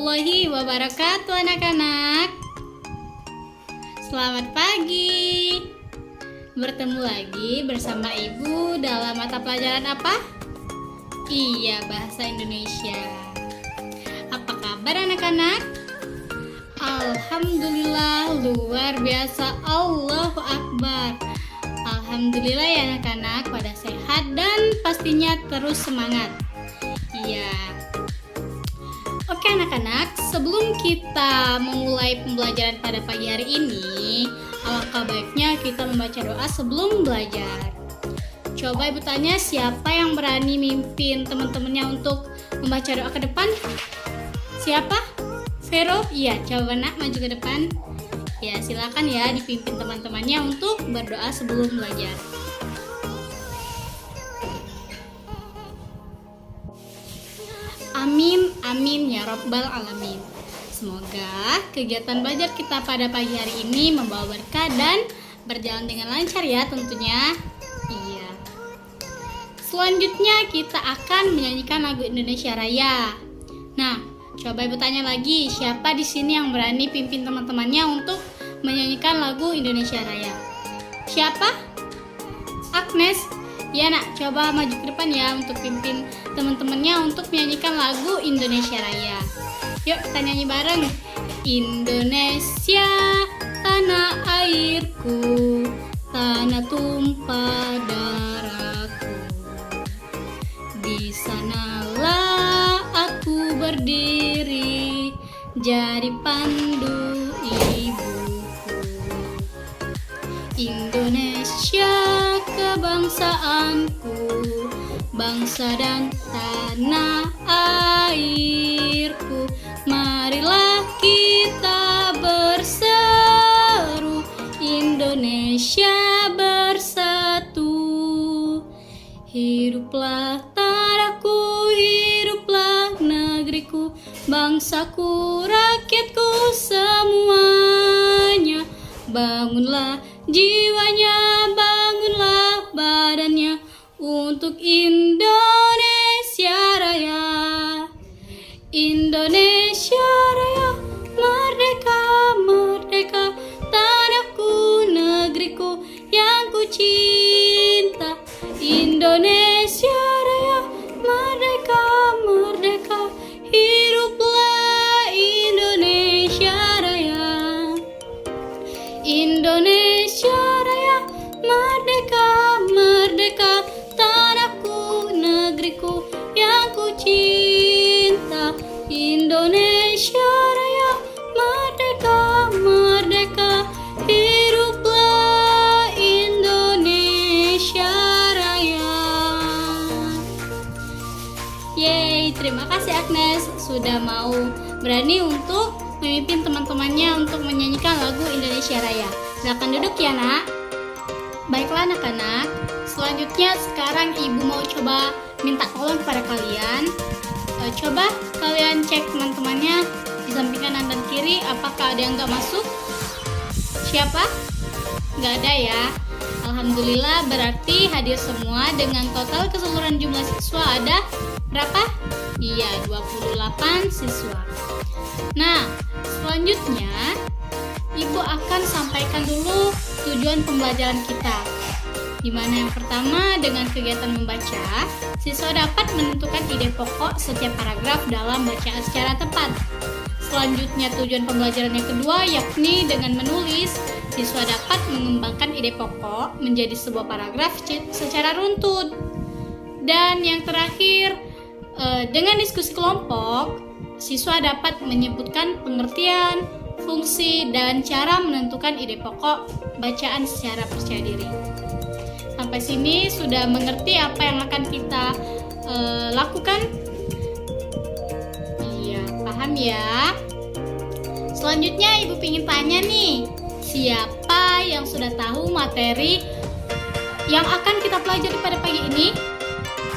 warahmatullahi wabarakatuh anak-anak. Selamat pagi. Bertemu lagi bersama Ibu dalam mata pelajaran apa? Iya, bahasa Indonesia. Apa kabar anak-anak? Alhamdulillah, luar biasa, Allahu Akbar. Alhamdulillah ya anak-anak, pada sehat dan pastinya terus semangat. Iya. Oke anak-anak, sebelum kita memulai pembelajaran pada pagi hari ini, alangkah baiknya kita membaca doa sebelum belajar. Coba Ibu tanya, siapa yang berani mimpin teman-temannya untuk membaca doa ke depan? Siapa? Vero? Iya, coba nak maju ke depan. Ya, silakan ya dipimpin teman-temannya untuk berdoa sebelum belajar. Amin, amin ya Rabbal Alamin. Semoga kegiatan belajar kita pada pagi hari ini membawa berkah dan berjalan dengan lancar ya tentunya. Iya. Selanjutnya kita akan menyanyikan lagu Indonesia Raya. Nah, coba Ibu tanya lagi, siapa di sini yang berani pimpin teman-temannya untuk menyanyikan lagu Indonesia Raya? Siapa? Agnes? Ya nak, coba maju ke depan ya untuk pimpin teman-temannya untuk menyanyikan lagu Indonesia Raya. Yuk kita nyanyi bareng. Indonesia, tanah airku, tanah tumpah darahku. Di sanalah aku berdiri, jadi pandu ibuku. Indonesia kebangsaanku, bangsa dan tanah airku. Marilah kita berseru, Indonesia bersatu. Hiduplah tanahku, hiduplah negeriku, bangsaku, rakyatku semuanya. Bangunlah jiwanya, bangunlah badannya untuk Indonesia Raya. Indonesia Raya, merdeka, merdeka, tanahku, negeriku yang ku cinta. Indonesia Raya, merdeka, merdeka, hiduplah Indonesia Raya. Indonesia Raya, merdeka, merdeka, tanahku, negeriku yang ku cinta. Indonesia Raya, merdeka, merdeka, hiduplah Indonesia Raya. Yeay, terima kasih Agnes sudah mau berani untuk memimpin teman-temannya untuk menyanyikan lagu Indonesia Raya. Silakan duduk ya nak. Baiklah anak-anak, selanjutnya sekarang Ibu mau coba minta tolong kepada kalian. Coba kalian cek teman-temannya di samping kanan dan kiri, apakah ada yang nggak masuk? Siapa? Nggak ada ya. Alhamdulillah, berarti hadir semua. Dengan total keseluruhan jumlah siswa ada berapa? Iya, 28 siswa. Nah, selanjutnya Ibu akan sampaikan dulu tujuan pembelajaran kita. Di mana yang pertama, dengan kegiatan membaca, siswa dapat menentukan ide pokok setiap paragraf dalam bacaan secara tepat. Selanjutnya, tujuan pembelajaran yang kedua yakni dengan menulis, siswa dapat mengembangkan ide pokok menjadi sebuah paragraf secara runtut. Dan yang terakhir, dengan diskusi kelompok, siswa dapat menyebutkan pengertian, fungsi, dan cara menentukan ide pokok bacaan secara percaya diri. Sampai sini sudah mengerti apa yang akan kita lakukan? Iya, paham ya? Selanjutnya Ibu ingin tanya nih, siapa yang sudah tahu materi yang akan kita pelajari pada pagi ini?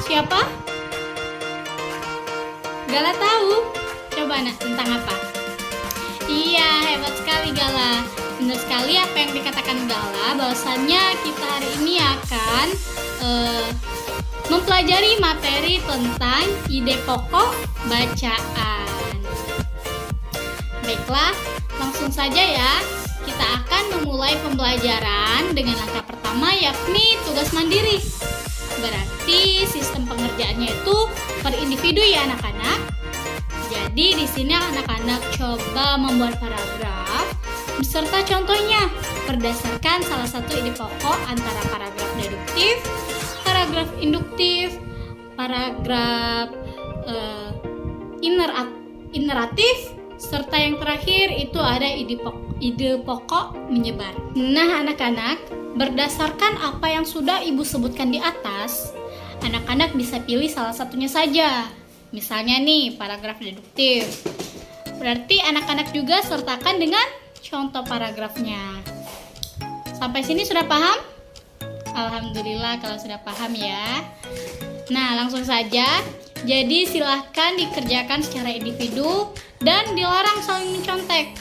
Siapa? Gala tahu? Coba nak, tentang apa? Iya, hebat sekali Gala. Benar sekali apa yang dikatakan Gala, bahwasannya kita hari ini akan mempelajari materi tentang ide pokok bacaan. Baiklah, langsung saja ya. Kita akan memulai pembelajaran dengan langkah pertama, yakni tugas mandiri. Berarti sistem pengerjaannya itu per individu ya anak-anak. Jadi di sini anak-anak coba membuat paragraf beserta contohnya berdasarkan salah satu ide pokok antara paragraf deduktif, paragraf induktif, paragraf ineratif, serta yang terakhir itu ada ide pokok menyebar. Nah anak-anak, berdasarkan apa yang sudah ibu sebutkan di atas, anak-anak bisa pilih salah satunya saja. Misalnya nih, paragraf deduktif. Berarti anak-anak juga sertakan dengan contoh paragrafnya. Sampai sini sudah paham? Alhamdulillah kalau sudah paham ya. Nah, langsung saja. Jadi silahkan dikerjakan secara individu dan dilarang saling mencontek.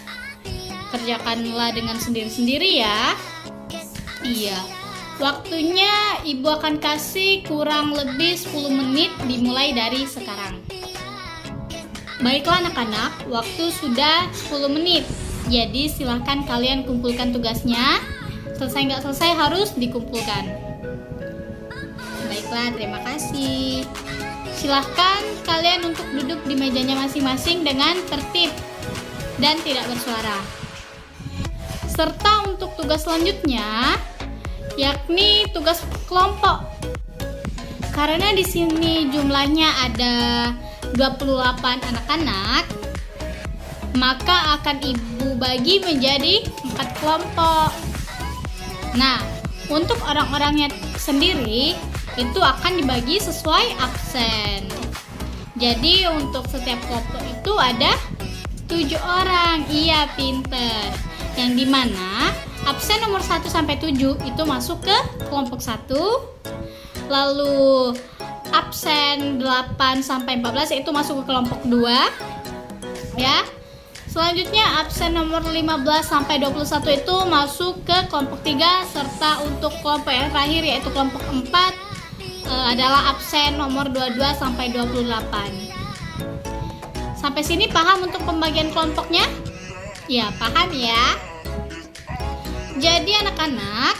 Kerjakanlah dengan sendiri-sendiri ya. Iya. Waktunya ibu akan kasih kurang lebih 10 menit dimulai dari sekarang. Baiklah anak-anak, waktu sudah 10 menit. Jadi silahkan kalian kumpulkan tugasnya. Selesai nggak selesai harus dikumpulkan. Baiklah, terima kasih. Silahkan kalian untuk duduk di mejanya masing-masing dengan tertib dan tidak bersuara. Serta untuk tugas selanjutnya, yakni tugas kelompok. Karena di sini jumlahnya ada 28 anak-anak, maka akan ibu bagi menjadi 4 kelompok. Nah, untuk orang-orangnya sendiri itu akan dibagi sesuai absen. Jadi untuk setiap kelompok itu ada 7 orang. Iya, pinter. Yang dimana absen nomor 1 sampai 7 itu masuk ke kelompok 1. Lalu absen 8 sampai 14 itu masuk ke kelompok 2. Ya. Selanjutnya absen nomor 15 sampai 21 itu masuk ke kelompok 3, serta untuk kelompok yang terakhir yaitu kelompok 4 adalah absen nomor 22 sampai 28. Sampai sini paham untuk pembagian kelompoknya? Ya, paham ya. Jadi anak-anak,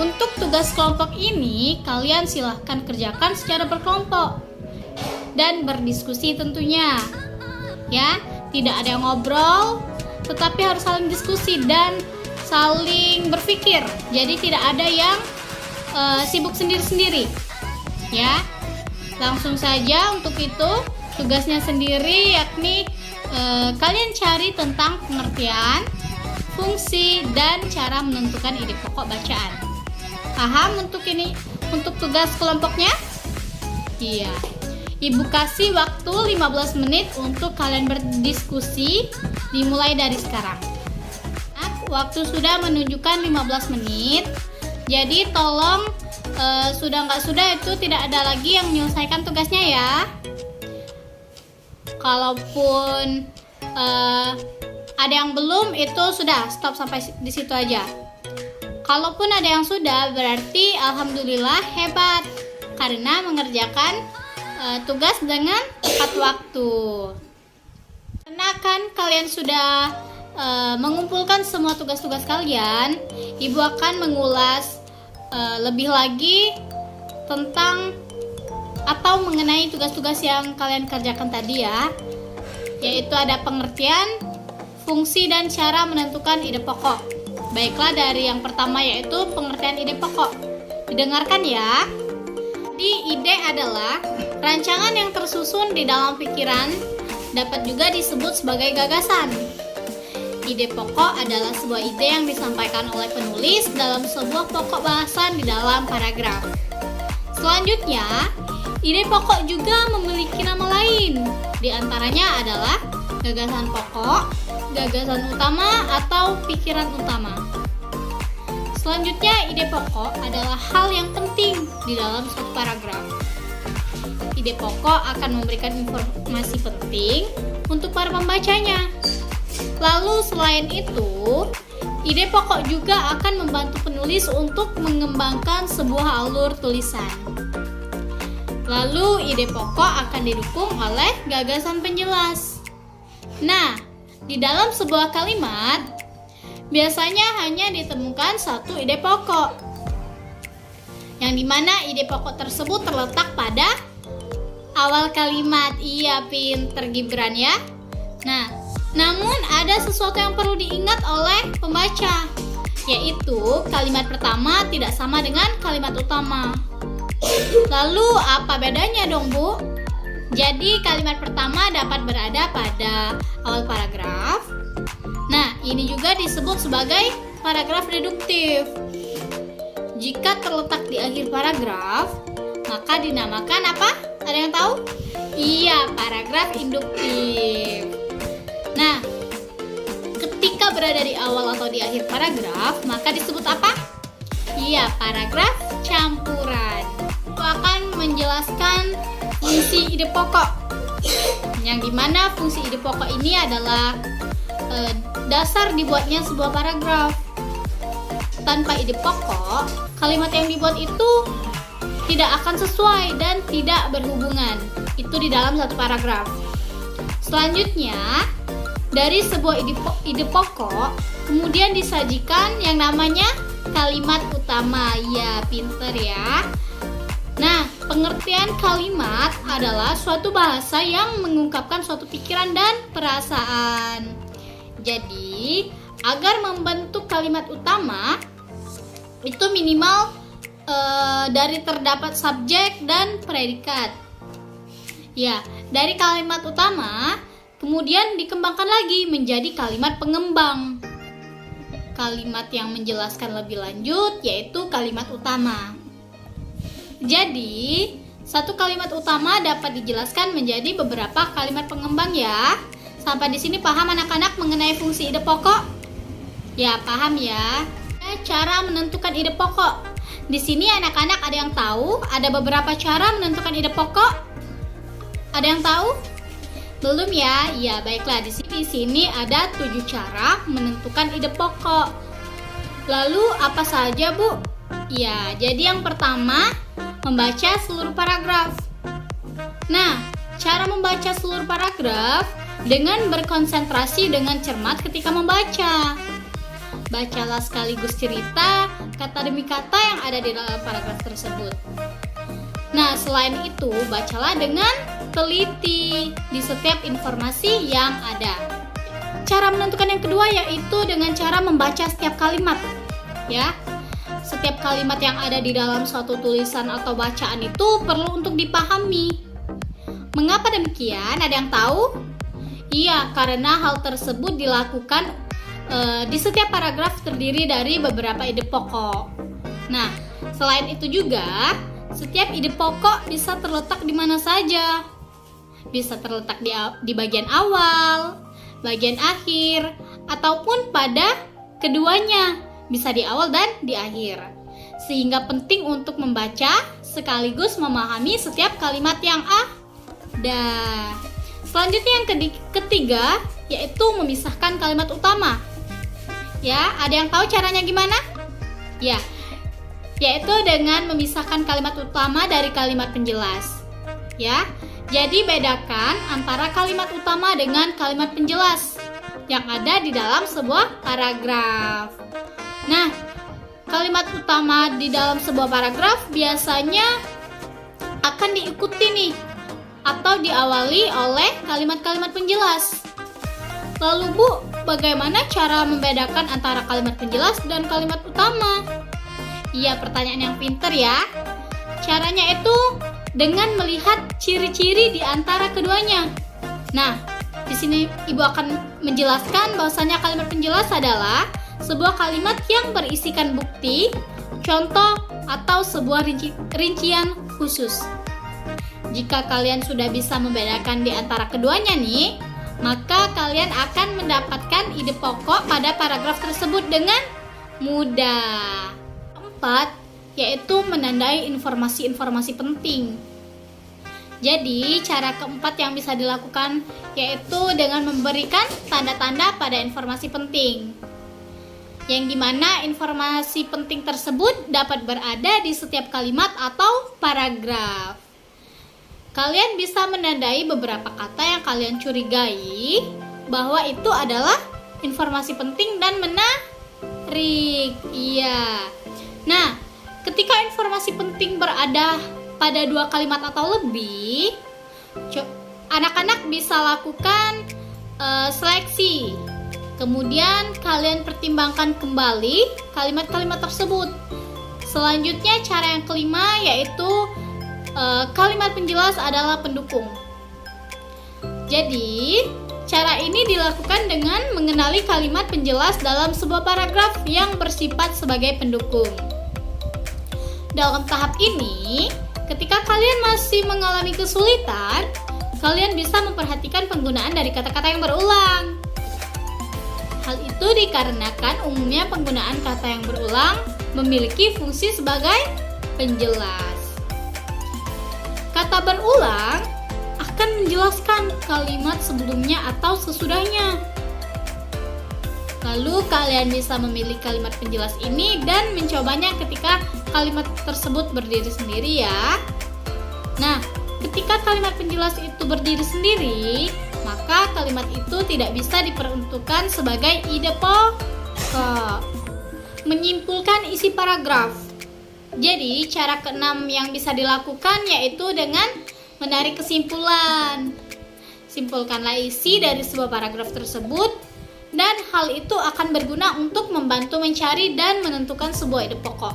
untuk tugas kelompok ini kalian silahkan kerjakan secara berkelompok dan berdiskusi tentunya. Ya, tidak ada yang ngobrol, tetapi harus saling diskusi dan saling berpikir. Jadi tidak ada yang sibuk sendiri-sendiri. Ya, langsung saja untuk itu tugasnya sendiri yakni kalian cari tentang pengertian, fungsi, dan cara menentukan ide pokok bacaan. Paham untuk ini, untuk tugas kelompoknya? Iya. Ibu kasih waktu 15 menit untuk kalian berdiskusi dimulai dari sekarang. Nah, waktu sudah menunjukkan 15 menit. Jadi tolong sudah nggak sudah itu tidak ada lagi yang menyelesaikan tugasnya ya. Kalaupun ada yang belum itu sudah stop sampai di situ aja. Kalaupun ada yang sudah berarti alhamdulillah hebat karena mengerjakan tugas dengan tepat waktu. Karena kan kalian sudah mengumpulkan semua tugas-tugas kalian, ibu akan mengulas lebih lagi tentang atau mengenai tugas-tugas yang kalian kerjakan tadi ya, yaitu ada pengertian, fungsi, dan cara menentukan ide pokok. Baiklah, dari yang pertama yaitu pengertian ide pokok. Didengarkan ya. Di ide adalah rancangan yang tersusun di dalam pikiran, dapat juga disebut sebagai gagasan. Ide pokok adalah sebuah ide yang disampaikan oleh penulis dalam sebuah pokok bahasan di dalam paragraf. Selanjutnya, ide pokok juga memiliki nama lain. Di antaranya adalah gagasan pokok, gagasan utama, atau pikiran utama. Selanjutnya, ide pokok adalah hal yang penting di dalam suatu paragraf. Ide pokok akan memberikan informasi penting untuk para pembacanya. Lalu selain itu, ide pokok juga akan membantu penulis untuk mengembangkan sebuah alur tulisan. Lalu ide pokok akan didukung oleh gagasan penjelas. Nah, Di dalam sebuah kalimat, biasanya hanya ditemukan satu ide pokok, yang dimana ide pokok tersebut terletak pada awal kalimat. Iya, pinter Gibran ya. Nah, namun ada sesuatu yang perlu diingat oleh pembaca, yaitu kalimat pertama tidak sama dengan kalimat utama. Lalu apa bedanya dong, Bu? Jadi kalimat pertama dapat berada pada awal paragraf. Nah, ini juga disebut sebagai paragraf deduktif. Jika terletak di akhir paragraf, maka dinamakan apa? Ada yang tahu? Iya, paragraf induktif. Nah, ketika berada di awal atau di akhir paragraf, maka disebut apa? Iya, paragraf campuran. Aku akan menjelaskan fungsi ide pokok, yang dimana fungsi ide pokok ini adalah dasar dibuatnya sebuah paragraf. Tanpa ide pokok, kalimat yang dibuat itu tidak akan sesuai dan tidak berhubungan. Itu di dalam satu paragraf. Selanjutnya, dari sebuah ide pokok kemudian disajikan yang namanya kalimat utama. Ya, pinter ya. Nah, pengertian kalimat adalah suatu bahasa yang mengungkapkan suatu pikiran dan perasaan. Jadi, agar membentuk kalimat utama, itu minimal dari terdapat subjek dan predikat. Ya, dari kalimat utama, kemudian dikembangkan lagi menjadi kalimat pengembang. Kalimat yang menjelaskan lebih lanjut, yaitu kalimat utama. Jadi, satu kalimat utama dapat dijelaskan menjadi beberapa kalimat pengembang ya. Sampai di sini paham anak-anak mengenai fungsi ide pokok? Ya, paham ya. Cara menentukan ide pokok. Di sini anak-anak ada yang tahu? Ada beberapa cara menentukan ide pokok? Ada yang tahu? Belum ya? Ya, baiklah. Di sini ada 7 cara menentukan ide pokok. Lalu apa saja, Bu? Ya, jadi yang pertama, membaca seluruh paragraf. Nah, cara membaca seluruh paragraf dengan berkonsentrasi dengan cermat ketika membaca. Bacalah sekaligus cerita kata demi kata yang ada di dalam paragraf tersebut. Nah, selain itu, bacalah dengan teliti di setiap informasi yang ada. Cara menentukan yang kedua yaitu dengan cara membaca setiap kalimat. Ya. Setiap kalimat yang ada di dalam suatu tulisan atau bacaan itu perlu untuk dipahami. Mengapa demikian? Ada yang tahu? Iya, karena hal tersebut dilakukan di setiap paragraf terdiri dari beberapa ide pokok. Nah, selain itu juga, setiap ide pokok bisa terletak di mana saja. Bisa terletak di bagian awal, bagian akhir, ataupun pada keduanya. Bisa di awal dan di akhir. Sehingga penting untuk membaca sekaligus memahami setiap kalimat yang ada. Selanjutnya yang ketiga yaitu memisahkan kalimat utama. Ya, ada yang tahu caranya gimana? Ya, yaitu dengan memisahkan kalimat utama dari kalimat penjelas. Ya, jadi bedakan antara kalimat utama dengan kalimat penjelas yang ada di dalam sebuah paragraf. Nah, kalimat utama di dalam sebuah paragraf biasanya akan diikuti nih atau diawali oleh kalimat-kalimat penjelas. Lalu Bu, bagaimana cara membedakan antara kalimat penjelas dan kalimat utama? Iya, pertanyaan yang pinter ya. Caranya itu dengan melihat ciri-ciri di antara keduanya. Nah, di sini Ibu akan menjelaskan bahwasanya kalimat penjelas adalah sebuah kalimat yang berisikan bukti, contoh, atau sebuah rincian khusus. Jika kalian sudah bisa membedakan di antara keduanya nih, maka kalian akan mendapatkan ide pokok pada paragraf tersebut dengan mudah. Keempat, yaitu menandai informasi-informasi penting. Jadi, cara keempat yang bisa dilakukan yaitu dengan memberikan tanda-tanda pada informasi penting. Yang dimana informasi penting tersebut dapat berada di setiap kalimat atau paragraf. Kalian bisa menandai beberapa kata yang kalian curigai bahwa itu adalah informasi penting dan menarik. Iya. Nah, ketika informasi penting berada pada 2 kalimat atau lebih, anak-anak bisa lakukan seleksi. Kemudian kalian pertimbangkan kembali kalimat-kalimat tersebut. Selanjutnya cara yang kelima yaitu kalimat penjelas adalah pendukung. Jadi, cara ini dilakukan dengan mengenali kalimat penjelas dalam sebuah paragraf yang bersifat sebagai pendukung. Dalam tahap ini, ketika kalian masih mengalami kesulitan, kalian bisa memperhatikan penggunaan dari kata-kata yang berulang. Hal itu dikarenakan umumnya penggunaan kata yang berulang memiliki fungsi sebagai penjelas. Kata berulang akan menjelaskan kalimat sebelumnya atau sesudahnya. Lalu kalian bisa memilih kalimat penjelas ini dan mencobanya ketika kalimat tersebut berdiri sendiri ya. Nah, ketika kalimat penjelas itu berdiri sendiri, maka kalimat itu tidak bisa diperuntukkan sebagai ide pokok. Menyimpulkan isi paragraf. Jadi, cara keenam yang bisa dilakukan yaitu dengan menarik kesimpulan. Simpulkanlah isi dari sebuah paragraf tersebut, dan hal itu akan berguna untuk membantu mencari dan menentukan sebuah ide pokok.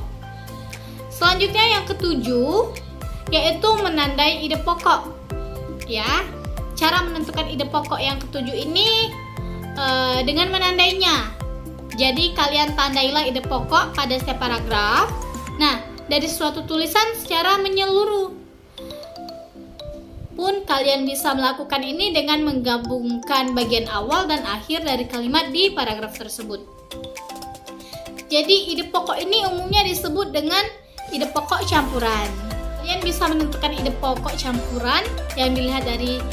Selanjutnya yang ketujuh, yaitu menandai ide pokok. Ya, cara menentukan ide pokok yang ketujuh ini dengan menandainya. Jadi kalian tandailah ide pokok pada setiap paragraf. Nah, dari suatu tulisan secara menyeluruh. Pun kalian bisa melakukan ini dengan menggabungkan bagian awal dan akhir dari kalimat di paragraf tersebut. Jadi ide pokok ini umumnya disebut dengan ide pokok campuran. Kalian bisa menentukan ide pokok campuran yang dilihat dari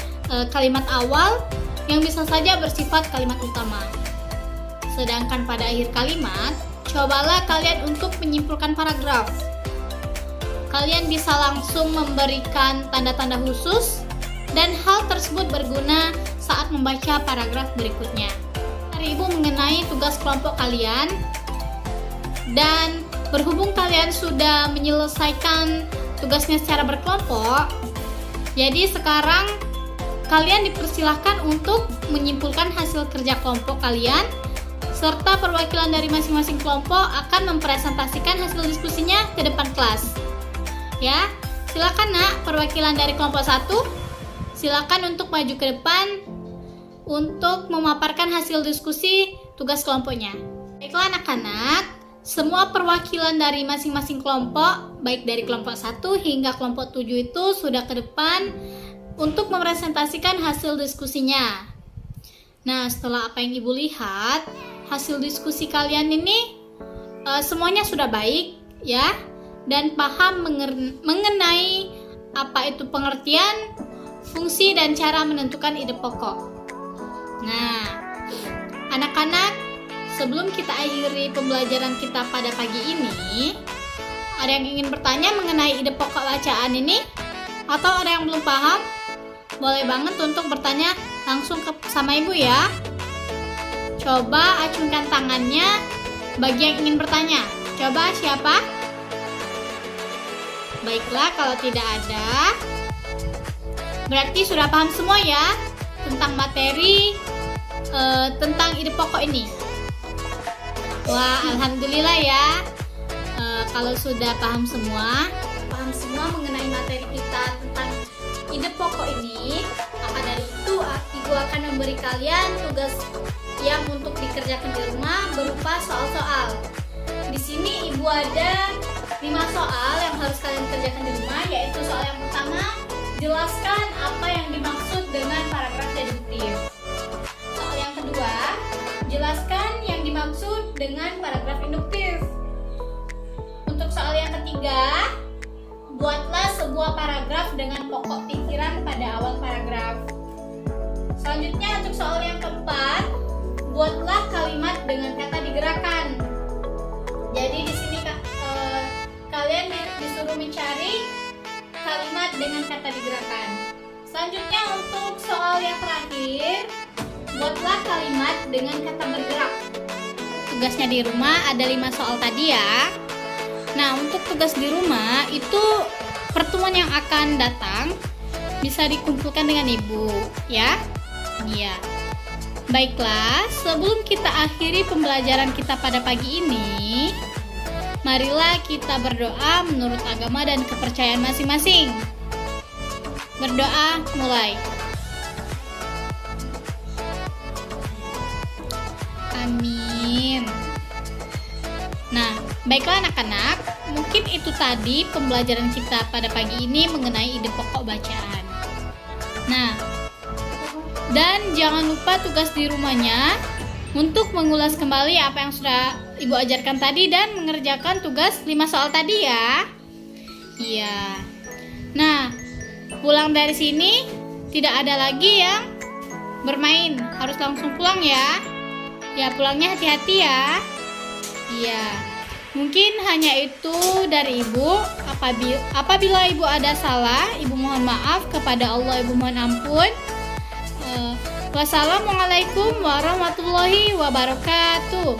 kalimat awal yang bisa saja bersifat kalimat utama. Sedangkan pada akhir kalimat, cobalah kalian untuk menyimpulkan paragraf. Kalian bisa langsung memberikan tanda-tanda khusus dan hal tersebut berguna saat membaca paragraf berikutnya. Hari Ibu mengenai tugas kelompok kalian, dan berhubung kalian sudah menyelesaikan tugasnya secara berkelompok, jadi sekarang kalian dipersilahkan untuk menyimpulkan hasil kerja kelompok kalian, serta perwakilan dari masing-masing kelompok akan mempresentasikan hasil diskusinya ke depan kelas. Ya, silakan Nak, perwakilan dari kelompok 1, silakan untuk maju ke depan untuk memaparkan hasil diskusi tugas kelompoknya. Baiklah anak-anak, semua perwakilan dari masing-masing kelompok, baik dari kelompok 1 hingga kelompok 7 itu sudah ke depan untuk mempresentasikan hasil diskusinya. Nah, setelah apa yang Ibu lihat, hasil diskusi kalian ini semuanya sudah baik ya, dan paham mengenai apa itu pengertian, fungsi, dan cara menentukan ide pokok. Nah, anak-anak, sebelum kita akhiri pembelajaran kita pada pagi ini, ada yang ingin bertanya mengenai ide pokok bacaan ini? Atau ada yang belum paham? Boleh banget untuk bertanya langsung sama Ibu ya. Coba acungkan tangannya bagi yang ingin bertanya. Coba siapa? Baiklah, kalau tidak ada, berarti sudah paham semua ya tentang materi tentang ide pokok ini. Wah, alhamdulillah ya. Kalau sudah paham semua mengenai materi kita tentang ide pokok ini, maka dari itu Ibu akan memberi kalian tugas yang untuk dikerjakan di rumah berupa soal-soal. Di sini Ibu ada 5 soal yang harus kalian kerjakan di rumah, yaitu soal yang pertama, jelaskan apa yang dimaksud dengan paragraf deduktif. Soal yang kedua, jelaskan yang dimaksud dengan paragraf induktif. Untuk soal yang ketiga, buatlah sebuah paragraf dengan pokok pikiran pada awal paragraf. Selanjutnya untuk soal yang keempat, buatlah kalimat dengan kata digerakkan. Jadi di sini kalian disuruh mencari kalimat dengan kata digerakkan. Selanjutnya untuk soal yang terakhir, buatlah kalimat dengan kata bergerak. Tugasnya di rumah ada 5 soal tadi ya. Nah, untuk tugas di rumah itu pertemuan yang akan datang bisa dikumpulkan dengan ibu, ya. Iya. Baiklah, sebelum kita akhiri pembelajaran kita pada pagi ini, marilah kita berdoa menurut agama dan kepercayaan masing-masing. Berdoa mulai. Amin. Nah, baiklah anak-anak, mungkin itu tadi pembelajaran kita pada pagi ini mengenai ide pokok bacaan. Nah, dan jangan lupa tugas di rumahnya untuk mengulas kembali apa yang sudah Ibu ajarkan tadi dan mengerjakan tugas 5 soal tadi ya. Iya. Nah, pulang dari sini tidak ada lagi yang bermain, harus langsung pulang ya. Ya, pulangnya hati-hati ya. Iya. Mungkin hanya itu dari Ibu. Apabila Ibu ada salah, Ibu mohon maaf, kepada Allah Ibu mohon ampun. Wassalamualaikum warahmatullahi wabarakatuh.